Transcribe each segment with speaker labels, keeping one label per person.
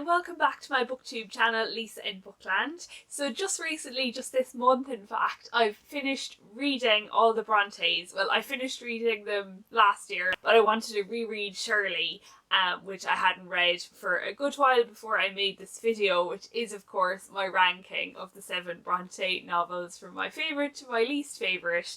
Speaker 1: and welcome back to my booktube channel, Lisa in Bookland. So just recently, just this month in fact, I've finished reading all the Brontes. Well, I finished reading them last year, but I wanted to reread Shirley, which I hadn't read for a good while before I made this video, which is of course my ranking of the 7 Bronte novels from my favourite to my least favourite.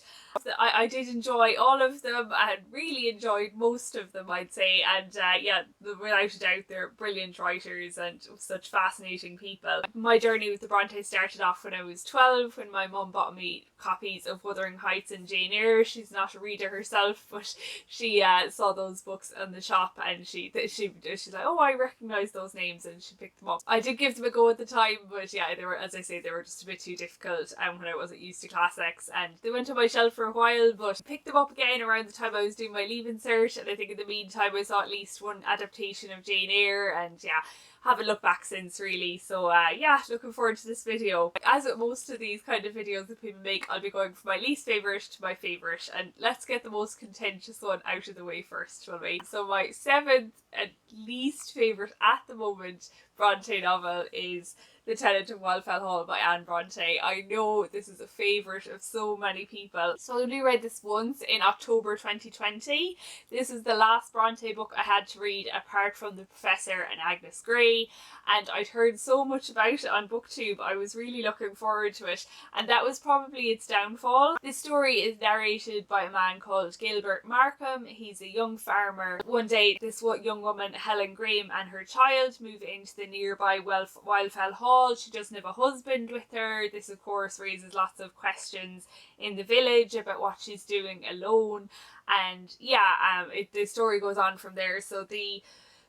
Speaker 1: I did enjoy all of them and really enjoyed most of them, I'd say, and yeah, without a doubt they're brilliant writers and such fascinating people. My journey with the Bronte started off when I was 12, when my mum bought me copies of Wuthering and Jane Eyre. She's not a reader herself, but she saw those books in the shop and she's like, oh, I recognise those names, and she picked them up. I did give them a go at the time, but yeah, they were, as I say, they were just a bit too difficult when I wasn't used to classics, and they went on my shelf for a while, but I picked them up again around the time I was doing my leaving cert, and I think in the meantime I saw at least one adaptation of Jane Eyre, and yeah, haven't looked back since really. So yeah, looking forward to this video. As with most of these kind of videos that people make, I'll be going from my least favourite to my favourite, and let's get the most contentious one out of the way first, shall we? So my 7th and least favourite at the moment Bronte novel is The Tenant of Wildfell Hall by Anne Bronte. I know this is a favourite of so many people. So I only read this once in October 2020. This is the last Bronte book I had to read apart from The Professor and Agnes Gray, and I'd heard so much about it on Booktube. I was really looking forward to it, and that was probably its downfall. This story is narrated by a man called Gilbert Markham. He's a young farmer. One day this young woman, Helen Graham, and her child move into the nearby Wildfell Hall. She doesn't have a husband with her. This of course raises lots of questions in the village about what she's doing alone, and yeah, the story goes on from there. So the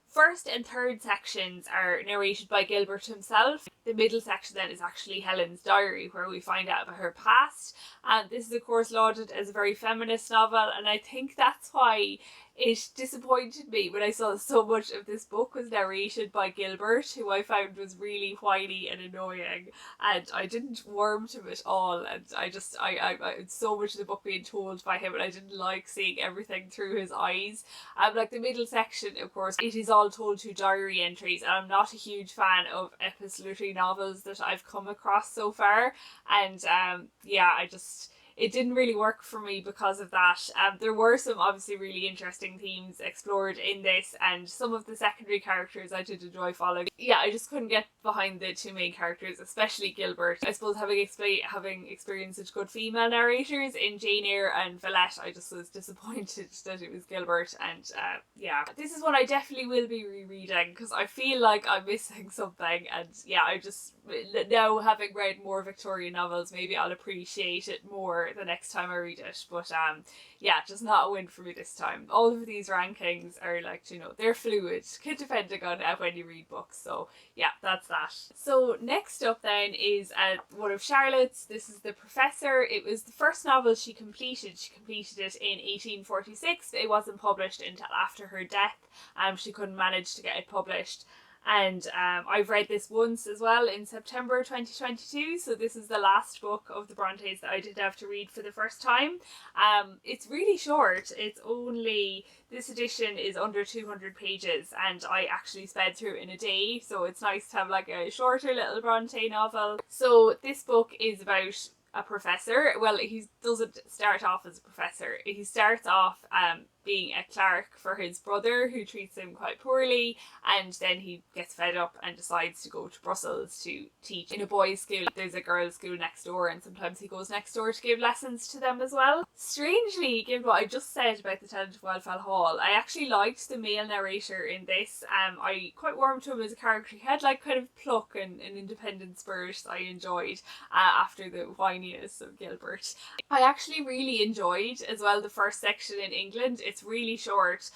Speaker 1: first and third sections are narrated by Gilbert himself. The middle section then is actually Helen's diary, where we find out about her past, and this is of course lauded as a very feminist novel, and I think that's why it disappointed me when I saw so much of this book was narrated by Gilbert, who I found was really whiny and annoying, and I didn't warm to him at all, and I so much of the book being told by him, and I didn't like seeing everything through his eyes. Like the middle section, of course, it is all told through diary entries, and I'm not a huge fan of epistolary novels that I've come across so far, and yeah, it didn't really work for me because of that. There were some obviously really interesting themes explored in this, and some of the secondary characters I did enjoy following. Yeah, I just couldn't get behind the 2 main characters, especially Gilbert. I suppose having experienced such good female narrators in Jane Eyre and Villette, I just was disappointed that it was Gilbert, and yeah. This is one I definitely will be rereading because I feel like I'm missing something, and yeah, I just, now having read more Victorian novels, maybe I'll appreciate it more the next time I read it, but yeah, just not a win for me this time. All of these rankings are like, you know, they're fluid depending on when you read books, so yeah, that's that. So next up then is one of Charlotte's. This is The Professor. It was the first novel she completed it in 1846. It wasn't published until after her death. She couldn't manage to get it published, and I've read this once as well in September 2022, so this is the last book of the Brontes that I did have to read for the first time. It's really short. It's only, this edition is under 200 pages, and I actually sped through it in a day, so it's nice to have like a shorter little Bronte novel. So this book is about a professor. Well, he doesn't start off as a professor. He starts off being a clerk for his brother, who treats him quite poorly, and then he gets fed up and decides to go to Brussels to teach in a boys' school. There's a girls' school next door, and sometimes he goes next door to give lessons to them as well. Strangely, given what I just said about The Tenant of Wildfell Hall, I actually liked the male narrator in this. I quite warmed to him as a character. He had like kind of pluck and an independent spirit I enjoyed after the whininess of Gilbert. I actually really enjoyed as well the first section in England. It's really short,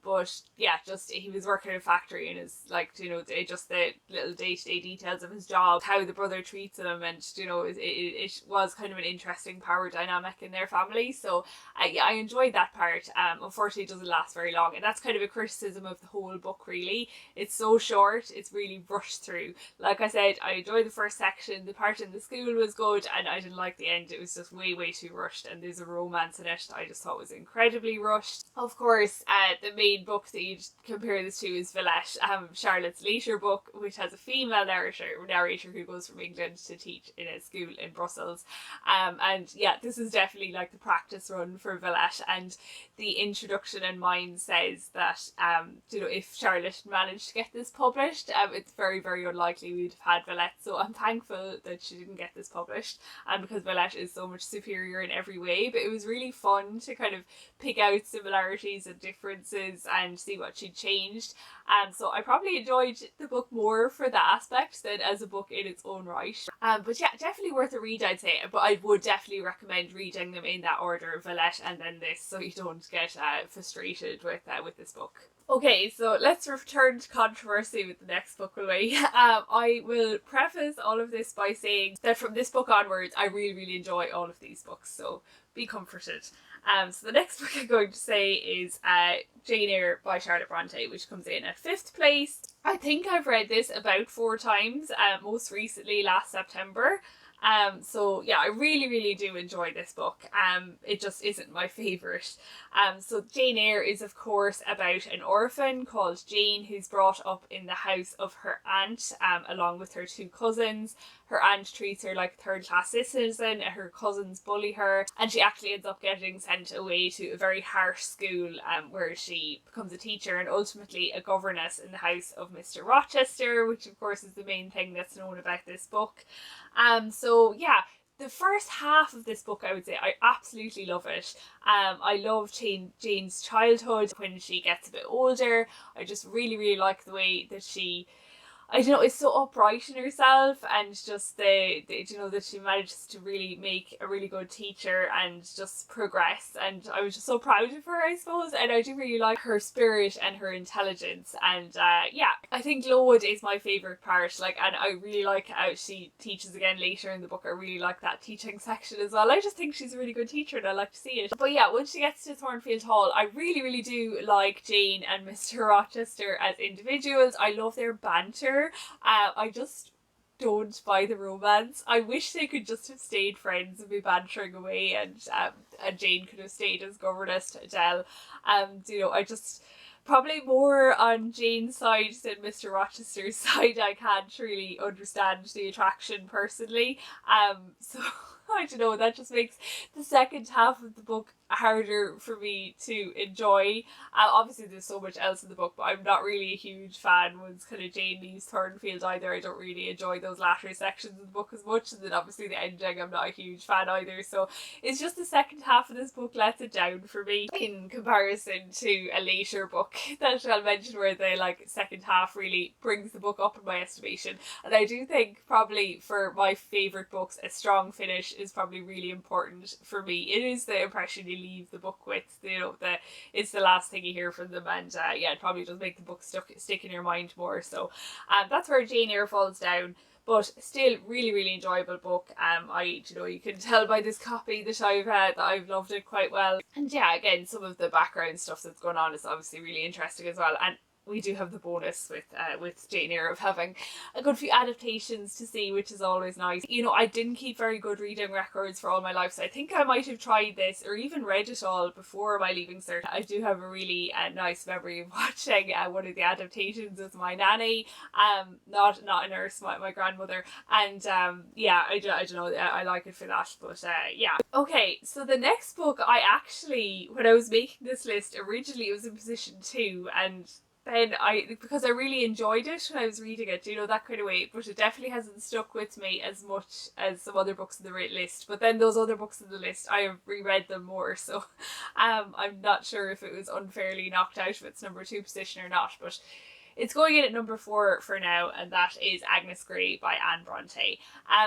Speaker 1: but yeah, just he was working in a factory, and his, like, you know, just the little day-to-day details of his job, how the brother treats him, and you know, it was kind of an interesting power dynamic in their family. So I enjoyed that part. Unfortunately it doesn't last very long, and that's kind of a criticism of the whole book really. It's so short, it's really rushed through. Like I said, I enjoyed the first section, the part in the school was good, and I didn't like the end. It was just way too rushed, and there's a romance in it that I just thought was incredibly rushed. Of course, the main book that you'd compare this to is Villette, Charlotte's later book, which has a female narrator who goes from England to teach in a school in Brussels. And yeah, this is definitely like the practice run for Villette, and the introduction in mine says that you know, if Charlotte managed to get this published, it's very, very unlikely we'd have had Villette. So I'm thankful that she didn't get this published, because Villette is so much superior in every way. But it was really fun to kind of pick out similarities and differences and see what she'd changed. So I probably enjoyed the book more for that aspect than as a book in its own right. But yeah, definitely worth a read, I'd say. But I would definitely recommend reading them in that order, Villette and then this, so you don't get frustrated with this book. Okay, so let's return to controversy with the next book, will we? I will preface all of this by saying that from this book onwards, I really, really enjoy all of these books, so be comforted. So the next book I'm going to say is Jane Eyre by Charlotte Bronte, which comes in at 5th place. I think I've read this about 4 times, most recently last September. So yeah, I really, really do enjoy this book. It just isn't my favourite. So Jane Eyre is of course about an orphan called Jane who's brought up in the house of her aunt, along with her 2 cousins. Her aunt treats her like a third-class citizen, her cousins bully her, and she actually ends up getting sent away to a very harsh school, where she becomes a teacher and ultimately a governess in the house of Mr. Rochester, which of course is the main thing that's known about this book. So yeah, the first half of this book, I would say, I absolutely love it. I love Jane's childhood when she gets a bit older. I just really, really like the way that she, I don't know, is so upright in herself, and just the you know, that she manages to really make a really good teacher and just progress. And I was just so proud of her, I suppose, and I do really like her spirit and her intelligence. And yeah, I think Lowood is my favourite part, like, and I really like how she teaches again later in the book. I really like that teaching section as well. I just think she's a really good teacher and I like to see it. But yeah, once she gets to Thornfield Hall, I really, really do like Jane and Mr. Rochester as individuals. I love their banter. I just don't buy the romance. I wish they could just have stayed friends and be bantering away, and Jane could have stayed as governess to Adele. You know, I just, probably more on Jane's side than Mr. Rochester's side. I can't really understand the attraction personally. So I don't know, that just makes the second half of the book harder for me to enjoy. Obviously there's so much else in the book, but I'm not really a huge fan once kind of Jane leaves Thornfield either. I don't really enjoy those latter sections of the book as much, and then obviously the ending I'm not a huge fan either. So it's just the second half of this book lets it down for me in comparison to a later book that I'll mention, where the second half really brings the book up in my estimation. And I do think probably for my favourite books, a strong finish is probably really important for me. It is the impression you leave the book with, you know, it's the last thing you hear from them, and yeah, it probably does make the book stick in your mind more. So that's where Jane Eyre falls down, but still really, really enjoyable book. You can tell by this copy that I've loved it quite well. And yeah, again, some of the background stuff that's going on is obviously really interesting as well. And we do have the bonus with Jane Eyre of having a good few adaptations to see, which is always nice. You know, I didn't keep very good reading records for all my life, so I think I might have tried this or even read it all before my Leaving Cert. I do have a really nice memory of watching one of the adaptations with my nanny, not a nurse, my grandmother, and yeah, I don't know, I like it for that. But yeah. Okay, so the next book, I actually, when I was making this list originally, it was in position 2, and then because I really enjoyed it when I was reading it, you know, that kind of way, but it definitely hasn't stuck with me as much as some other books in the list. But then those other books in the list, I have reread them more, so I'm not sure if it was unfairly knocked out of its number 2 position or not, but it's going in at number 4 for now, and that is Agnes Gray by Anne Bronte.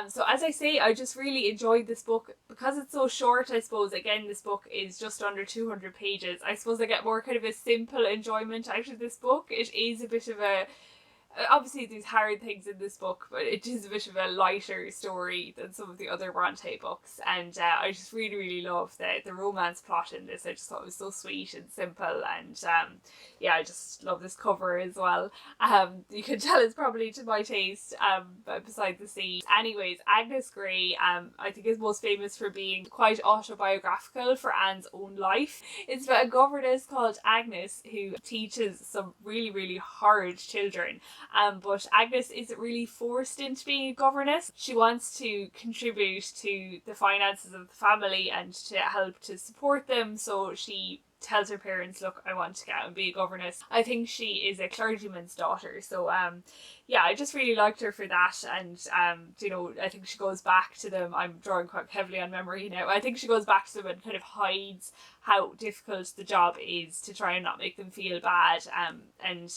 Speaker 1: So as I say, I just really enjoyed this book because it's so short. I suppose, again, this book is just under 200 pages. I suppose I get more kind of a simple enjoyment out of this book. It is a bit of a obviously there's hard things in this book, but it is a bit of a lighter story than some of the other Bronte books, and I just really love the romance plot in this. I just thought it was so sweet and simple, and yeah, I just love this cover as well. You can tell it's probably to my taste, beside the sea. Anyways, Agnes Gray, I think is most famous for being quite autobiographical for Anne's own life. It's about a governess called Agnes who teaches some really hard children. But Agnes isn't really forced into being a governess. She wants to contribute to the finances of the family and to help to support them, so she tells her parents, look, I want to get out and be a governess. I think she is a clergyman's daughter, so yeah, I just really liked her for that. And you know, I think she goes back to them. I'm drawing quite heavily on memory now. I think she goes back to them and kind of hides how difficult the job is to try and not make them feel bad. And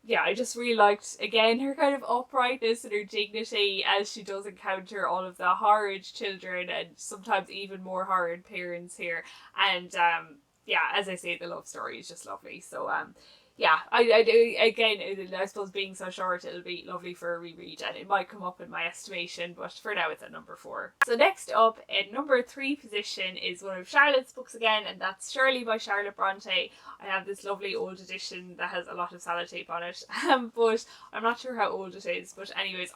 Speaker 1: yeah, I just really liked, again, her kind of uprightness and her dignity as she does encounter all of the horrid children and sometimes even more horrid parents here. And yeah, as I say, the love story is just lovely. So yeah, I do, again, I suppose being so short, it'll be lovely for a reread, and it might come up in my estimation, but for now it's at number 4. So next up, in number 3 position, is one of Charlotte's books again, and that's Shirley by Charlotte Bronte. I have this lovely old edition that has a lot of sellotape on it, but I'm not sure how old it is. But anyways,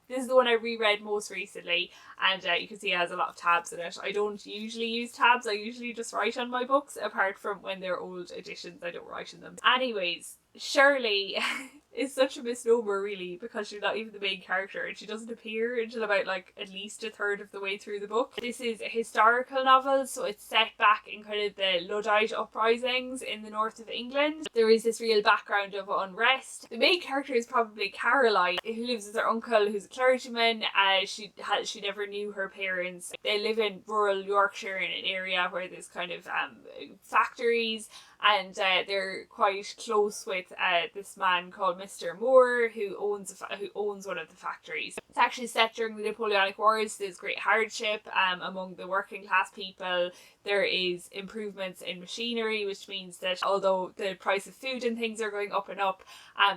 Speaker 1: this is the one I reread most recently, and you can see it has a lot of tabs in it. I don't usually use tabs, I usually just write on my books, apart from when they're old editions, I don't write in them. Anyways, Shirley is such a misnomer really, because she's not even the main character and she doesn't appear until about like at least a third of the way through the book. This is a historical novel, so it's set back in kind of the Luddite uprisings in the north of England. There is this real background of unrest. The main character is probably Caroline, who lives with her uncle who's a clergyman. She never knew her parents. They live in rural Yorkshire in an area where there's kind of factories, and they're quite close with this man called Mr. Moore, who owns one of the factories. It's actually set during the Napoleonic Wars. There's great hardship among the working class people. There is improvements in machinery, which means that although the price of food and things are going up and up,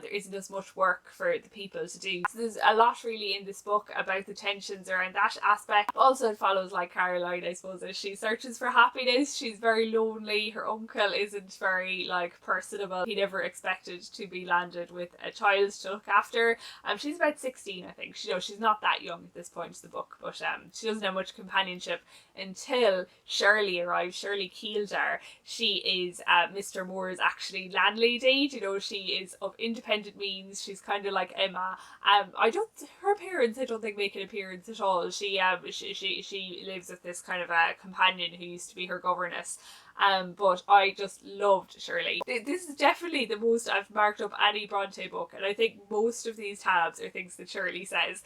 Speaker 1: there isn't as much work for the people to do. So there's a lot really in this book about the tensions around that aspect. Also, it follows like Caroline, I suppose, as she searches for happiness. She's very lonely. Her uncle isn't very like personable. He never expected to be landed with a child to look after. She's about 16, I think. She's not that young at this point in the book, but she doesn't have much companionship until Shirley arrives. Shirley Kildare. She is Mr. Moore's actually landlady. She is of independent means. She's kind of like Emma. Her parents, I don't think, make an appearance at all. She lives with this kind of a companion who used to be her governess. But I just loved Shirley. This is definitely the most I've marked up any Bronte book, and I think most of ththese tabs are things that Shirley says.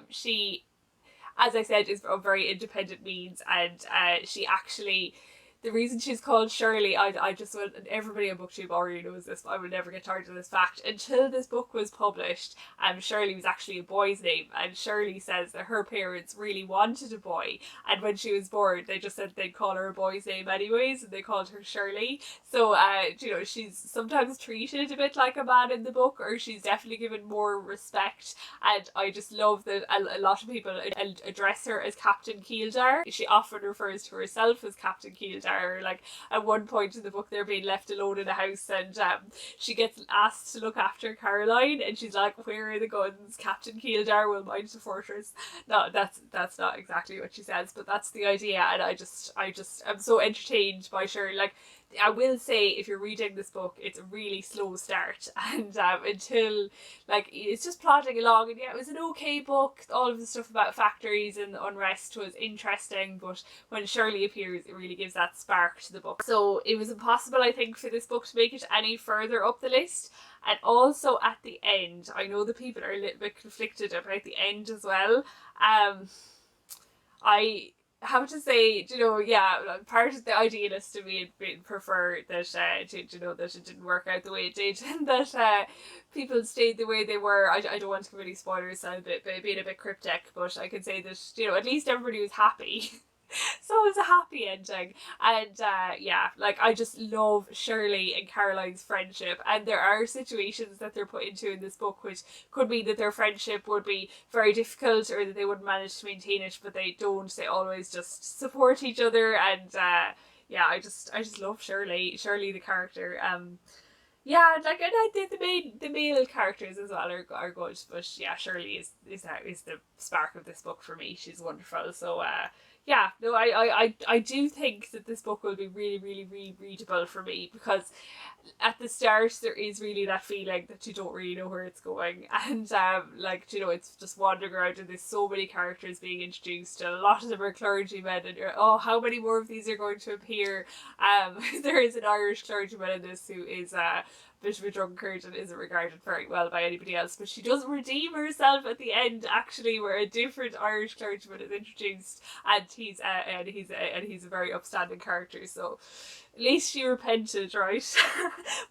Speaker 1: She, as I said, is of very independent means, and she actually, the reason she's called Shirley, I just want, and everybody on Booktube already knows this, but I will never get tired of this fact. Until this book was published, Shirley was actually a boy's name, and Shirley says that her parents really wanted a boy, and when she was born, they just said they'd call her a boy's name anyways, and they called her Shirley. So, she's sometimes treated a bit like a man in the book, or she's definitely given more respect, and I just love that a lot of people address her as Captain Kildare. She often refers to herself as Captain Kildare. Like at one point in the book, they're being left alone in a house, and she gets asked to look after Caroline, and she's like, "Where are the guns? Captain Kildare will mind the fortress." No, that's not exactly what she says, but that's the idea, and I just am so entertained by Shirley. Like, I will say, if you're reading this book, it's a really slow start, and until, like, it's just plodding along, and yeah, it was an okay book. All of the stuff about factories and unrest was interesting, but when Shirley appears, it really gives that spark to the book. So it was impossible, I think, for this book to make it any further up the list. And also at the end, I know the people are a little bit conflicted about the end as well. I have to say, part of the idealist of me would prefer that, that it didn't work out the way it did, and that people stayed the way they were. I don't want to give any spoilers, so I'm being a bit cryptic, but I can say that, at least everybody was happy. So it's a happy ending. And yeah, like I just love Shirley and Caroline's friendship, and there are situations that they're put into in this book which could mean that their friendship would be very difficult or that they wouldn't manage to maintain it, but they don't. They always just support each other. And yeah, I just love Shirley the character. Yeah, like, and I think the male characters as well are good, but yeah, Shirley is the spark of this book for me. She's wonderful. So yeah, no, I do think that this book will be really, really, really readable for me, because at the start there is really that feeling that you don't really know where it's going, and like, you know, it's just wandering around and there's so many characters being introduced, and a lot of them are clergymen, and you're, oh, how many more of these are going to appear? There is an Irish clergyman in this who is a bit of a drunkard and isn't regarded very well by anybody else, but she does redeem herself at the end, actually, where a different Irish clergyman is introduced, and he's a very upstanding character, so at least she repented, right?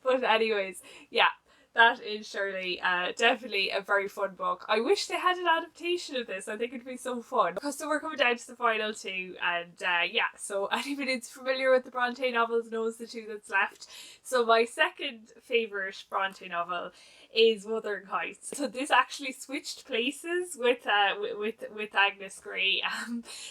Speaker 1: But anyways, yeah, that is Shirley. Definitely a very fun book. I wish they had an adaptation of this. I think it'd be so fun. So we're coming down to the final two, and yeah, so anybody who's familiar with the Bronte novels knows the two that's left. So my second favourite Bronte novel is Wuthering Heights. So this actually switched places with Agnes Gray.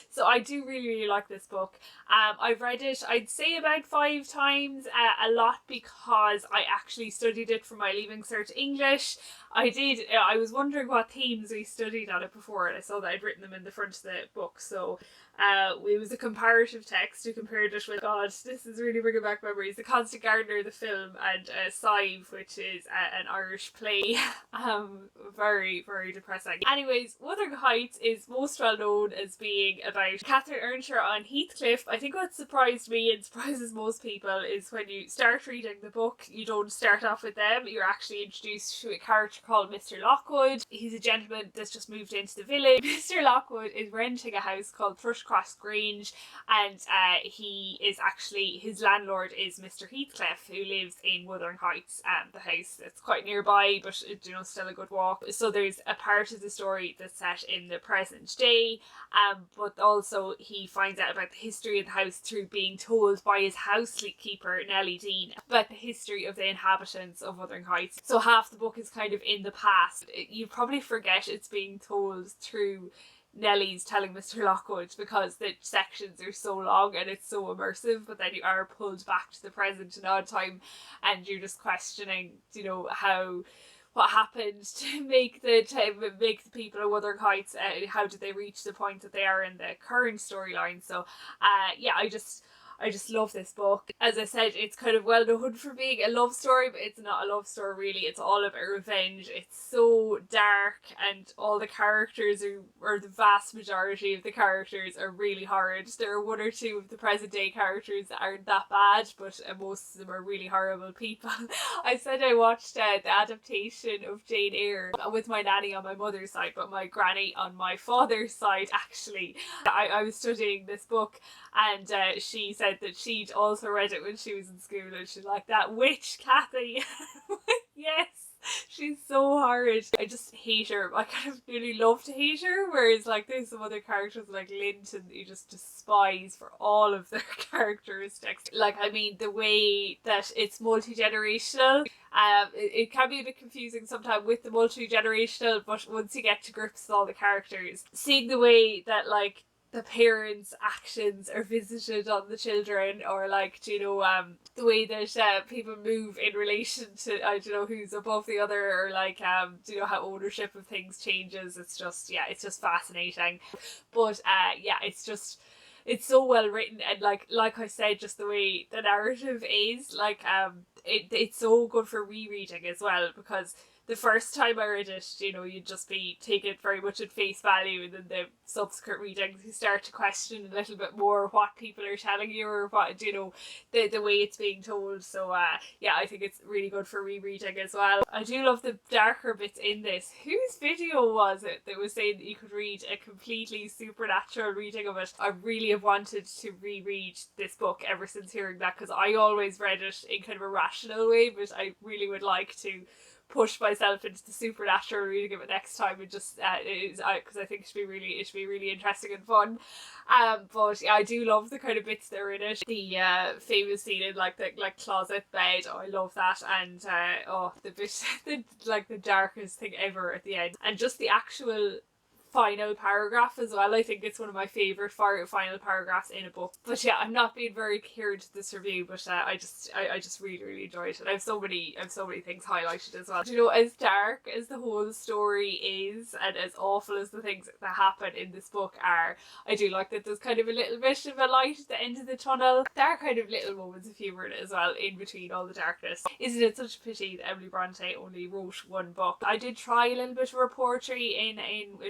Speaker 1: So I do really, really like this book. I've read it, I'd say, about 5 times, a lot because I actually studied it for my Leaving Cert English. I was wondering what themes we studied on it before, and I saw that I'd written them in the front of the book, so it was a comparative text. We compared it with, God, this is really bringing back memories, The Constant Gardener, the film, and Sive, which is an Irish play. Very, very depressing. Anyways, Wuthering Heights is most well known as being about Catherine Earnshaw on Heathcliff. I think what surprised me and surprises most people is when you start reading the book, you don't start off with them. You're actually introduced to a character called Mr. Lockwood. He's a gentleman that's just moved into the village. Mr. Lockwood is renting a house called Thrushcross Grange, and he is actually, his landlord is Mr. Heathcliff, who lives in Wuthering Heights. The house, it's quite nearby, but you know, still a good walk. So there's a part of the story that's set in the present day, but also he finds out about the history of the house through being told by his housekeeper Nellie Dean about the history of the inhabitants of Wuthering Heights. So half the book is kind of in the past. You probably forget it's being told through Nellie's telling Mr. Lockwood, because the sections are so long and it's so immersive, but then you are pulled back to the present and odd time, and you're just questioning, you know, what happened to make the people of Wuthering Heights, how did they reach the point that they are in the current storyline. So yeah, I just love this book. As I said, it's kind of well known for being a love story, but it's not a love story really. It's all about revenge. It's so dark, and all the characters or the vast majority of the characters are really horrid. There are 1 or 2 of the present day characters that aren't that bad, but most of them are really horrible people. I said I watched the adaptation of Jane Eyre with my nanny on my mother's side, but my granny on my father's side, actually. I was studying this book, and she said that she'd also read it when she was in school, and she's like, that witch Kathy. Yes, she's so horrid. I just hate her. I kind of really love to hate her, whereas like there's some other characters like Linton you just despise for all of their characteristics. Like, I mean, the way that it's multi-generational, it can be a bit confusing sometimes with the multi-generational, but once you get to grips with all the characters, seeing the way that like the parents' actions are visited on the children, or like, you know, the way that people move in relation to, I don't know, who's above the other, or like, you know, how ownership of things changes. It's just, yeah, it's just fascinating. But yeah, it's so well written, and like I said, just the way the narrative is, like, it's so good for rereading as well, because the first time I read it, you know, you'd just be taking it very much at face value, and then the subsequent readings you start to question a little bit more what people are telling you, or what, you know, the way it's being told. So yeah, I think it's really good for rereading as well. I do love the darker bits in this. Whose video was it that was saying that you could read a completely supernatural reading of it? I really have wanted to reread this book ever since hearing that, because I always read it in kind of a rational way, but I really would like to push myself into the supernatural reading of it next time, and just because I think it should be really interesting and fun. But yeah, I do love the kind of bits that are in it. The famous scene in like the closet bed, oh, I love that. And the bit the darkest thing ever at the end, and just the actual final paragraph as well. I think it's one of my favourite final paragraphs in a book. But yeah, I'm not being very clear to this review, but I just really enjoyed it. And I have so many things highlighted as well. You know, as dark as the whole story is, and as awful as the things that happen in this book are, I do like that there's kind of a little bit of a light at the end of the tunnel. There are kind of little moments of humour in it as well, in between all the darkness. Isn't it such a pity that Emily Bronte only wrote one book? I did try a little bit of her poetry in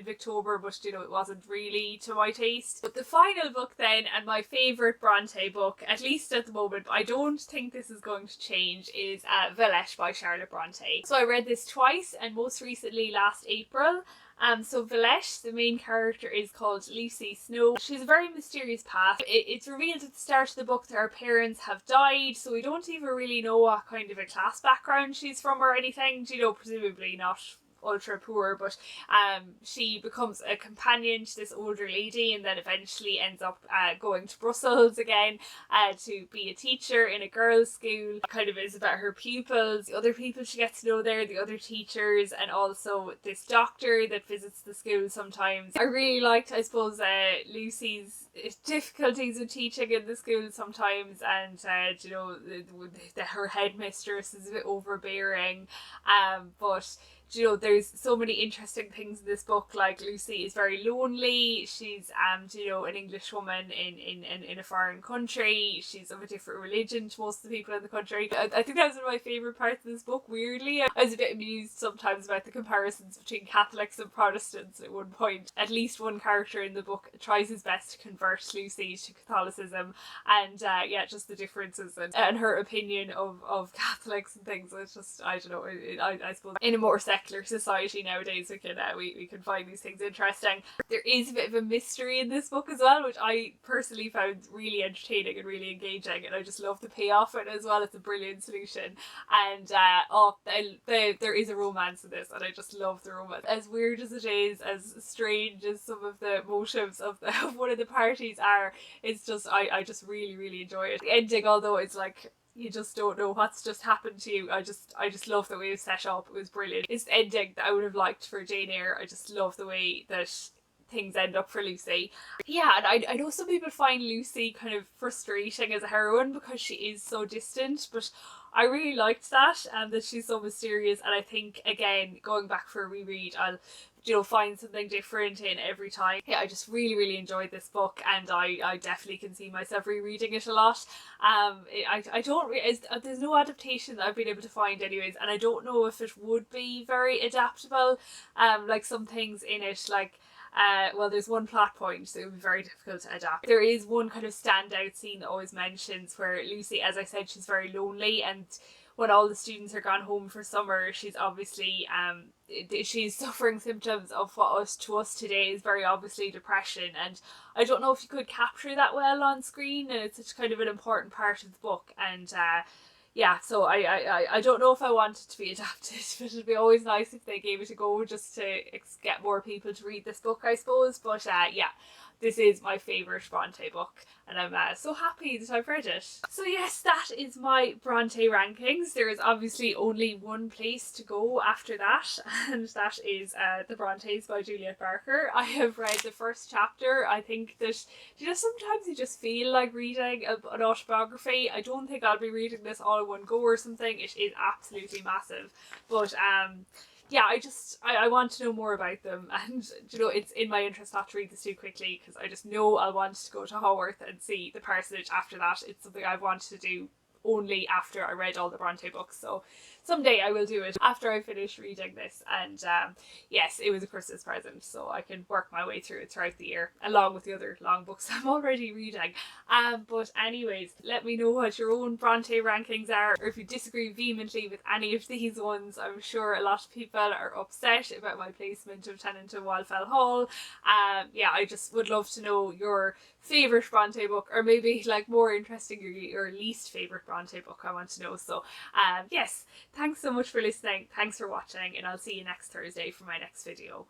Speaker 1: Victoria, but you know, it wasn't really to my taste. But the final book then, and my favourite Bronte book, at least at the moment, I don't think this is going to change, is Villette by Charlotte Bronte. So I read this twice, and most recently last April. So Villette, the main character, is called Lucy Snow. She's a very mysterious past. It's revealed at the start of the book that her parents have died, so we don't even really know what kind of a class background she's from or anything. You know, presumably not ultra poor, but she becomes a companion to this older lady, and then eventually ends up going to Brussels again to be a teacher in a girls' school. It kind of is about her pupils, the other people she gets to know there, the other teachers, and also this doctor that visits the school sometimes. I really liked, I suppose, Lucy's difficulties with teaching in the school sometimes, and you know, her headmistress is a bit overbearing, but you know, there's so many interesting things in this book. Like, Lucy is very lonely. She's you know, an English woman in a foreign country. She's of a different religion to most of the people in the country. I think that was one of my favourite parts of this book, weirdly. I was a bit amused sometimes about the comparisons between Catholics and Protestants at one point. At least one character in the book tries his best to convert Lucy to Catholicism, and yeah, just the differences and her opinion of Catholics and things. It's just, I don't know, I suppose in a more secular society nowadays we can find these things interesting. There is a bit of a mystery in this book as well, which I personally found really entertaining and really engaging, and I just love the payoff of it as well. It's a brilliant solution, and there is a romance in this, and I just love the romance. As weird as it is, as strange as some of the motives of one of the parties are, it's just, I just really enjoy it. The ending, although it's like, you just don't know what's just happened to you, I just love the way it was set up. It was brilliant. It's the ending that I would have liked for Jane Eyre. I just love the way that things end up for Lucy. Yeah, and I know some people find Lucy kind of frustrating as a heroine because she is so distant, but I really liked that, and that she's so mysterious. And I think, again, going back for a reread, I'll, you know, find something different in every time. Yeah, I just really enjoyed this book, and I definitely can see myself rereading it a lot. I don't there's no adaptation that I've been able to find anyways, and I don't know if it would be very adaptable. Like some things in it, like well, there's one plot point, so it would be very difficult to adapt. There is one kind of standout scene that always mentions where Lucy, as I said, she's very lonely, and when all the students are gone home for summer, she's obviously she's suffering symptoms of what to us today is very obviously depression, and I don't know if you could capture that well on screen, and it's such kind of an important part of the book. And yeah, so I don't know if I want it to be adapted, but it'd be always nice if they gave it a go, just to get more people to read this book, I suppose. But yeah, this is my favourite Bronte book, and I'm so happy that I've read it. So yes, that is my Bronte rankings. There is obviously only one place to go after that, and that is The Brontes by Juliet Barker. I have read the first chapter. I think that, you know, sometimes you just feel like reading an autobiography. I don't think I'll be reading this all in one go or something. It is absolutely massive, but yeah, I want to know more about them, and you know, it's in my interest not to read this too quickly, because I just know I'll want to go to Haworth and see the parsonage after that. It's something I've wanted to do only after I read all the Bronte books, so someday I will do it after I finish reading this. And yes, it was a Christmas present, so I can work my way through it throughout the year, along with the other long books I'm already reading. But anyways, let me know what your own Bronte rankings are, or if you disagree vehemently with any of these ones. I'm sure a lot of people are upset about my placement of Tenant in Wildfell Hall. Yeah, I just would love to know your favourite Bronte book, or maybe, like, more interesting, your least favourite Bronte book, I want to know. So yes, thanks so much for listening, thanks for watching, and I'll see you next Thursday for my next video.